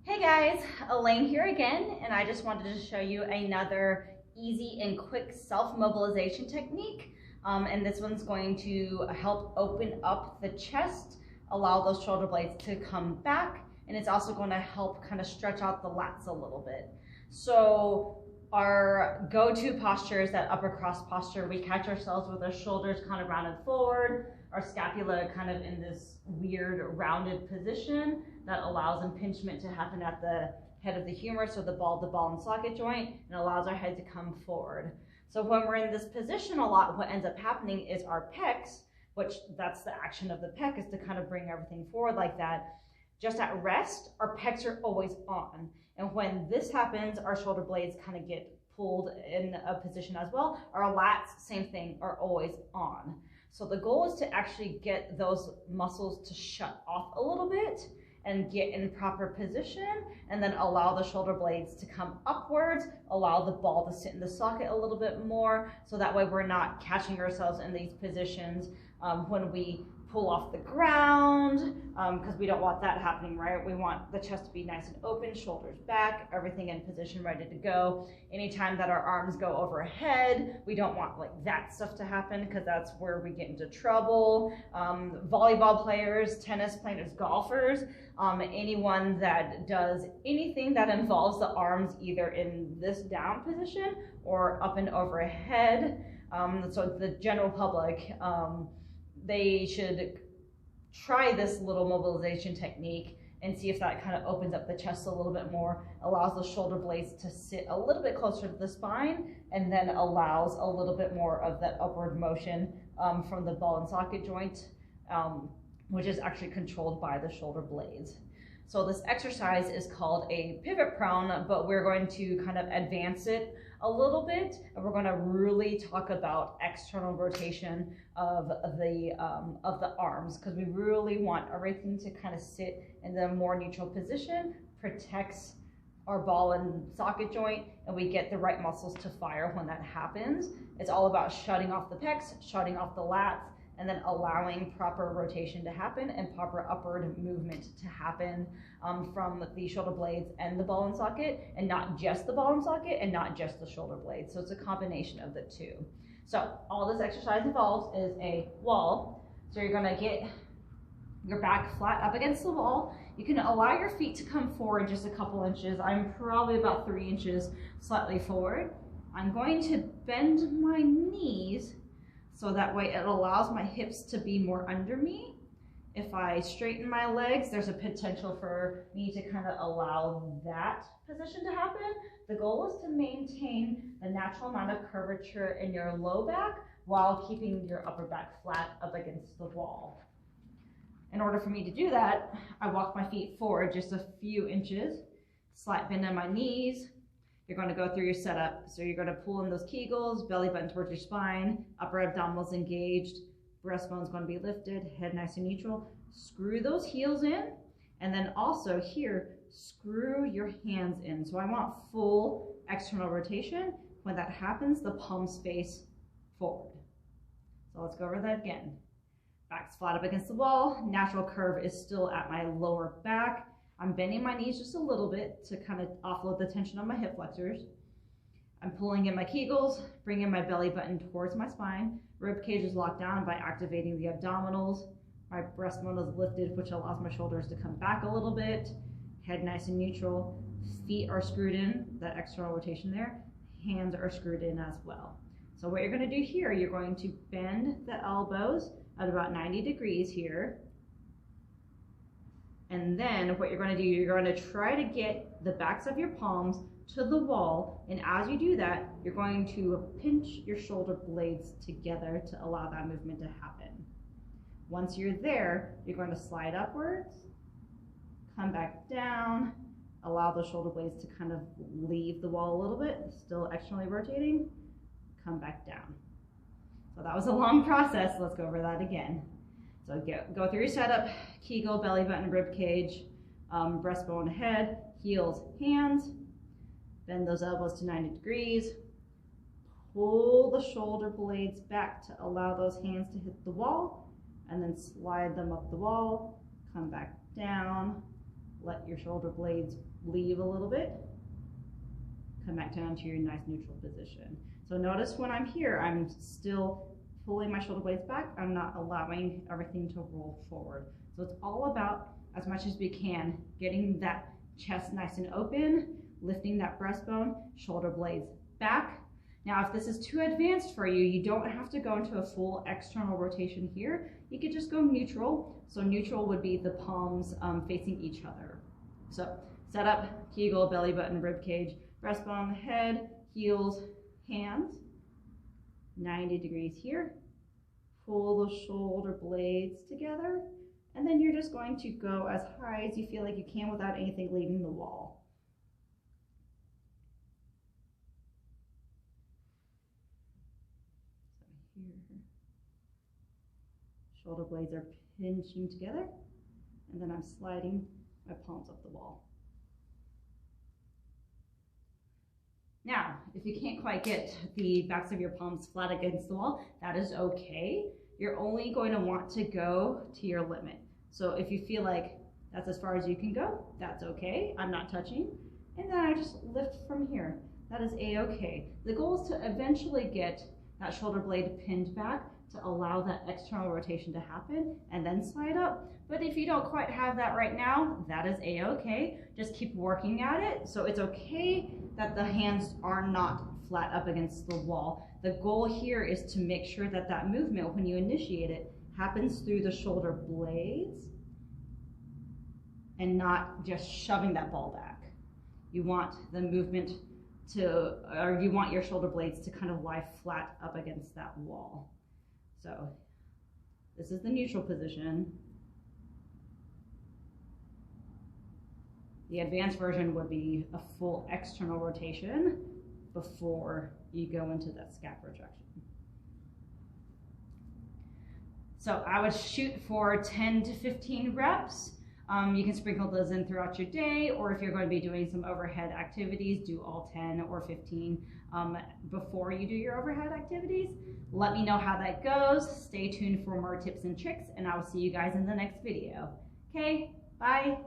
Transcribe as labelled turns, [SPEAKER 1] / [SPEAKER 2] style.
[SPEAKER 1] Hey guys, Elaine here again, and I just wanted to show you another easy and quick self-mobilization technique. And this one's going to help open up the chest, allow those shoulder blades to come back, and it's also going to help kind of stretch out the lats a little bit. So our go-to posture is that upper cross posture. We catch ourselves with our shoulders kind of rounded forward, our scapula kind of in this weird rounded position that allows impingement to happen at the head of the humerus, or the ball and socket joint, and allows our head to come forward. So when we're in this position a lot, what ends up happening is our pecs, which that's the action of the pec, is to kind of bring everything forward like that. Just at rest, our pecs are always on. And when this happens, our shoulder blades kind of get pulled in a position as well. Our lats, same thing, are always on. So the goal is to actually get those muscles to shut off a little bit and get in proper position, and then allow the shoulder blades to come upwards, allow the ball to sit in the socket a little bit more, so that way we're not catching ourselves in these positions when we pull off the ground, because we don't want that happening, right? We want the chest to be nice and open, shoulders back, everything in position, ready to go. Anytime that our arms go overhead, we don't want like that stuff to happen, because that's where we get into trouble. Volleyball players, tennis players, golfers, anyone that does anything that involves the arms either in this down position or up and overhead. So the general public, they should try this little mobilization technique and see if that kind of opens up the chest a little bit more, allows the shoulder blades to sit a little bit closer to the spine, and then allows a little bit more of that upward motion from the ball and socket joint, which is actually controlled by the shoulder blades. So this exercise is called a pivot prone, but we're going to kind of advance it a little bit, and we're going to really talk about external rotation of the arms, because we really want everything to kind of sit in the more neutral position, protects our ball and socket joint, and we get the right muscles to fire when that happens. It's all about shutting off the pecs, shutting off the lats, and then allowing proper rotation to happen and proper upward movement to happen from the shoulder blades and the ball and socket, and not just the ball and socket and not just the shoulder blades. So it's a combination of the two. So all this exercise involves is a wall. So you're gonna get your back flat up against the wall. You can allow your feet to come forward just a couple inches. I'm probably about 3 inches slightly forward. I'm going to bend my knees so that way it allows my hips to be more under me. If I straighten my legs, there's a potential for me to kind of allow that position to happen. The goal is to maintain the natural amount of curvature in your low back while keeping your upper back flat up against the wall. In order for me to do that, I walk my feet forward just a few inches, slight bend in my knees. You're going to go through your setup. So you're going to pull in those Kegels, belly button towards your spine, upper abdominals engaged, breastbone's going to be lifted, head nice and neutral. Screw those heels in, and then also here, screw your hands in. So I want full external rotation. When that happens, the palms face forward. So let's go over that again. Back's flat up against the wall. Natural curve is still at my lower back. I'm bending my knees just a little bit to kind of offload the tension on my hip flexors. I'm pulling in my Kegels, bringing my belly button towards my spine. Rib cage is locked down by activating the abdominals. My breastbone is lifted, which allows my shoulders to come back a little bit. Head nice and neutral. Feet are screwed in, that external rotation there. Hands are screwed in as well. So what you're going to do here, you're going to bend the elbows at about 90 degrees here. And then what you're going to do, you're going to try to get the backs of your palms to the wall. And as you do that, you're going to pinch your shoulder blades together to allow that movement to happen. Once you're there, you're going to slide upwards, come back down, allow the shoulder blades to kind of leave the wall a little bit, still externally rotating, come back down. So that was a long process. Let's go over that again. So go through your setup, Kegel, belly button, rib cage, breastbone, head, heels, hands. Bend those elbows to 90 degrees. Pull the shoulder blades back to allow those hands to hit the wall, and then slide them up the wall, come back down, let let your shoulder blades leave a little bit. Come back down to your nice neutral position. So notice when I'm here, I'm still pulling my shoulder blades back. I'm not allowing everything to roll forward. So it's all about, as much as we can, getting that chest nice and open, lifting that breastbone, shoulder blades back. Now, if this is too advanced for you, you don't have to go into a full external rotation here. You could just go neutral. So neutral would be the palms facing each other. So set up, Kegel, belly button, rib cage, breastbone, head, heels, hands. 90 degrees here. Pull the shoulder blades together. And then you're just going to go as high as you feel like you can without anything leaving the wall. Here, shoulder blades are pinching together, and then I'm sliding my palms up the wall. Now, if you can't quite get the backs of your palms flat against the wall, that is okay. You're only going to want to go to your limit. So if you feel like that's as far as you can go, that's okay. I'm not touching. And then I just lift from here. That is a-okay. The goal is to eventually get that shoulder blade pinned back to allow that external rotation to happen and then slide up. But if you don't quite have that right now, that is a-okay. Just keep working at it. So it's okay that the hands are not flat up against the wall. The goal here is to make sure that that movement, when you initiate it, happens through the shoulder blades and not just shoving that ball back. You want the movement to, or you want your shoulder blades to kind of lie flat up against that wall. So this is the neutral position. The advanced version would be a full external rotation before you go into that scapular traction. So I would shoot for 10 to 15 reps. You can sprinkle those in throughout your day, or if you're going to be doing some overhead activities, do all 10 or 15 before you do your overhead activities. Let me know how that goes. Stay tuned for more tips and tricks, and I will see you guys in the next video. Okay, bye.